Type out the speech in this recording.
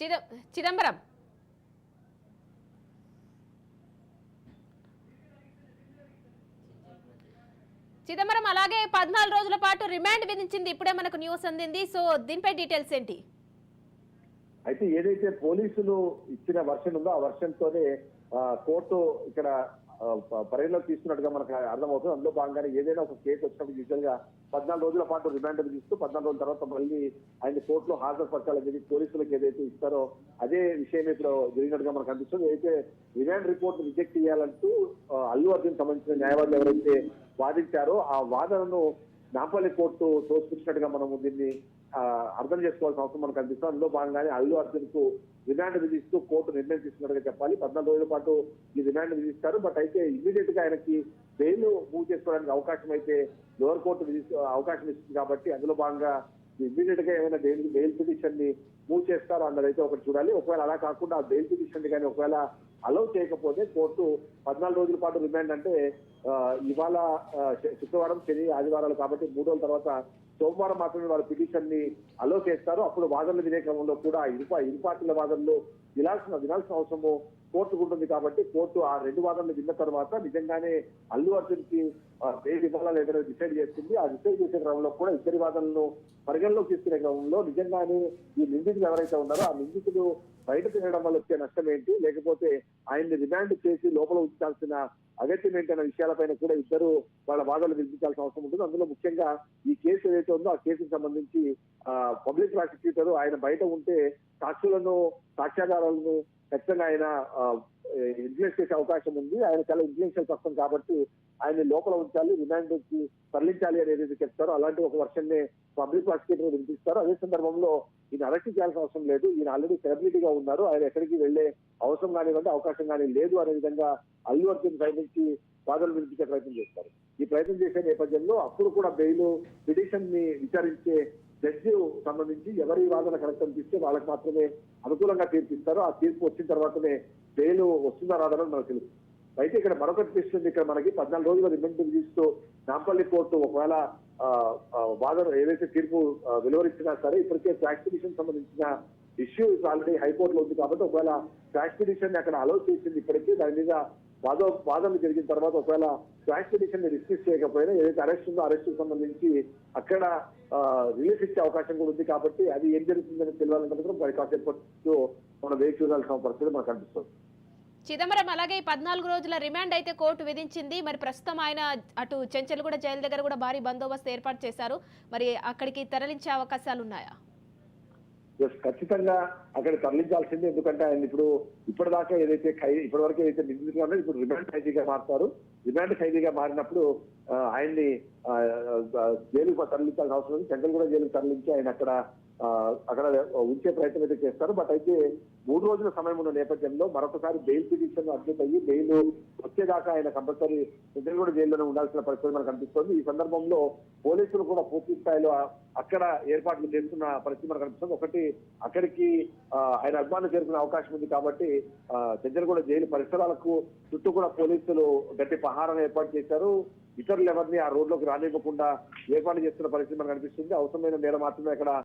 చిదంబరం చిదంబరం అలాగే 14 రోజుల పాటు రిమాండ్ విధించింది. ఇప్పుడే మనకు న్యూస్ అందింది. సో దీనిపై డీటెయిల్స్ ఏంటి? అయితే ఏదైతే పోలీసులు ఇచ్చిన వర్షన్ ఉందో ఆ వర్షన్ తోనే కోర్టు ఇక్కడ పరిగణలోకి తీసుకున్నట్టుగా మనకు అర్థమవుతుంది. అందులో భాగంగానే ఏదైనా ఒక కేసు వచ్చినప్పుడు యూజువల్ గా 14 రోజుల పాటు రిమాండ్ విధిస్తూ 14 రోజుల తర్వాత మళ్ళీ ఆయన కోర్టులో హాజరుపరచాలని పోలీసులకు ఏదైతే ఇస్తారో అదే విషయం ఇప్పుడు జరిగినట్టుగా మనకు అనిపిస్తుంది. అయితే రిమాండ్ రిపోర్ట్ రిజెక్ట్ చేయాలంటూ అల్లు అర్జున్ సంబంధించిన న్యాయవాదులు ఎవరైతే వాదించారో ఆ వాదనను నాంపల్లి కోర్టు తోసిపుచ్చినట్టుగా మనము దీన్ని అర్థం చేసుకోవాల్సిన అవసరం మనకు అనిపిస్తుంది. అందులో భాగంగానే అల్లు అర్జున్ కు రిమాండ్ విధిస్తూ కోర్టు నిర్ణయం తీసుకున్నట్టుగా చెప్పాలి. 14 రోజుల పాటు ఈ రిమాండ్ విధిస్తారు. బట్ అయితే ఇమీడియట్ గా ఆయనకి బెయిల్ మూవ్ చేసుకోవడానికి అవకాశం అయితే లోవర్ కోర్టు అవకాశం ఇస్తుంది కాబట్టి అందులో భాగంగా ఇమీడియట్ గా ఏమైనా బెయిల్ పిటిషన్ ని మూవ్ చేస్తారో అన్నదైతే ఒకటి చూడాలి. ఒకవేళ అలా కాకుండా ఆ బెయిల్ పిటిషన్ కానీ ఒకవేళ అలౌ చేయకపోతే కోర్టు 14 రోజుల పాటు రిమాండ్ అంటే ఇవాళ శుక్రవారం, శని, ఆదివారాలు కాబట్టి 3 రోజుల తర్వాత సోమవారం మాత్రమే వారు పిటిషన్ ని అలో చేస్తారు. అప్పుడు వాదనలు వినే క్రమంలో కూడా ఇరు పార్టీల వాదనలు వినాల్సిన అవసరము కోర్టుకు ఉంటుంది కాబట్టి కోర్టు ఆ 2 వాదనలు విన్న తర్వాత నిజంగానే అల్లు అర్జున్ కి బెయిల్ ఇవ్వాలా లేదని డిసైడ్ చేస్తుంది. ఆ డిసైడ్ చేసే క్రమంలో కూడా ఇద్దరి వాదనలను పరిగణలోకి తీసుకునే క్రమంలో నిజంగానే ఈ నిందితులు ఎవరైతే ఉన్నారో ఆ నిందితులు బయట తినడం వల్ల వచ్చే నష్టం ఏంటి, లేకపోతే ఆయన్ని రిమాండ్ చేసి లోపల ఉంచాల్సిన అగత్యం ఏంటన్న విషయాలపైన కూడా ఇద్దరు వాళ్ళ వాదనలు వినిపించాల్సిన అవసరం ఉంటుంది. అందులో ముఖ్యంగా ఈ కేసు ఏదైతే ఉందో ఆ కేసుకు సంబంధించి పబ్లిక్ ప్రాసిక్యూటర్ ఆయన బయట ఉంటే సాక్ష్యాధారాలను ఖచ్చితంగా ఆయన ఇన్ఫ్లుయెన్స్ చేసే అవకాశం ఉంది. ఆయన చాలా ఇన్ఫ్లుయెన్షియల్ పర్సన్ కాబట్టి ఆయన్ని లోపల ఉంచాలి, రిమాండ్ కి తరలించాలి అనేది చెప్తారో అలాంటి ఒక వర్షన్ నే పబ్లిక్ ప్రాసిక్యూటర్ వినిపిస్తారు. అదే సందర్భంలో ఈయన అరెస్ట్ చేయాల్సిన అవసరం లేదు, ఈయన ఆల్రెడీ సెలబ్రిటీగా ఉన్నారు, ఆయన ఎక్కడికి వెళ్లే అవసరం కానివ్వండి అవకాశం కానీ లేదు అనే విధంగా అల్లు అర్జున్ సైడ్ నుంచి వాదనలు వినిపించే ప్రయత్నం చేస్తారు. ఈ ప్రయత్నం చేసే నేపథ్యంలో అప్పుడు కూడా బెయిల్ పిటిషన్ ని విచారించే జడ్జి సంబంధించి ఎవరి వాదన కరెక్ట్ అనిపిస్తే వాళ్ళకి మాత్రమే అనుకూలంగా తీర్పిస్తారు. ఆ తీర్పు వచ్చిన తర్వాతనే బెయిల్ వస్తుందా రాదని మనకు తెలుసు. అయితే ఇక్కడ మరొకటి తీసుకుంది, ఇక్కడ మనకి 14 రోజుల రిమాండ్ విధిస్తూ నాంపల్లి కోర్టు ఒకవేళ వాదన ఏదైతే తీర్పు వెలువరించినా సరే ఇప్పటికే ట్యాక్స్ పిటిషన్ సంబంధించిన ఇష్యూ ఆల్రెడీ హైకోర్టులో ఉంది కాబట్టి ఒకవేళ ట్యాక్స్ పిటిషన్ ని అక్కడ అలౌ చేసింది ఇప్పటికీ దాని మీద వాదనలు జరిగిన తర్వాత ఒకవేళ ట్యాక్స్ పిటిషన్ ని డిస్మిస్ చేయకపోయినా ఏదైతే అరెస్ట్ ఉందో అరెస్ట్ సంబంధించి అక్కడ రిలీఫ్ ఇచ్చే అవకాశం కూడా ఉంది కాబట్టి అది ఏం జరుగుతుందని తెలియాలంటే మరి కాసేపట్లో మనం వేచి చూడాల్సిన పరిస్థితి మనకు అనిపిస్తుంది. చిదంబరం అలాగే 14 రోజుల రిమాండ్ అయితే కోర్టు విధించింది. మరి ప్రస్తుతం ఆయన అటు చెంచల్గూడ జైలు దగ్గర కూడా భారీ బందోబస్తు ఏర్పాటు చేశారు. మరి అక్కడికి తరలించే అవకాశాలు ఉన్నాయా? ఖచ్చితంగా అక్కడ తరలించాల్సిందే. ఎందుకంటే ఆయన ఇప్పటిదాకా ఏదైతే ఇప్పటి వరకు ఏదైతే నిందితులుగా ఉన్నారో ఇప్పుడు రిమాండ్ ఖైదీగా మారుతారు. రిమాండ్ ఖైదీగా మారినప్పుడు ఆయన్ని జైలుకు తరలించాల్సిన అవసరం ఉంది. చెంచల్గూడ జైలుకు తరలించి ఆయన అక్కడ ఉంచే ప్రయత్నం అయితే చేస్తారు. బట్ అయితే 3 రోజుల సమయం ఉన్న నేపథ్యంలో మరొకసారి బెయిల్ పిటిషన్ అడ్మిట్ అయ్యి బెయిల్ వచ్చేదాకా ఆయన కంపల్సరీ చెంచల్గూడ జైల్లోనే ఉండాల్సిన పరిస్థితి మనకు కనిపిస్తుంది. ఈ సందర్భంలో పోలీసులు కూడా పూర్తి స్థాయిలో అక్కడ ఏర్పాట్లు చేస్తున్న పరిస్థితి మనకు కనిపిస్తుంది. ఒకటి అక్కడికి ఆయన అభిమానులు చేరుకునే అవకాశం ఉంది కాబట్టి చెంచల్గూడ జైలు పరిసరాలకు చుట్టూ కూడా పోలీసులు గట్టి పహారాన్ని ఏర్పాటు చేశారు. ఇతరులు ఎవరిని ఆ రోడ్లోకి రానివ్వకుండా ఏర్పాటు చేస్తున్న పరిస్థితి మనకు కనిపిస్తుంది. అవసరమైన మేర మాత్రమే అక్కడ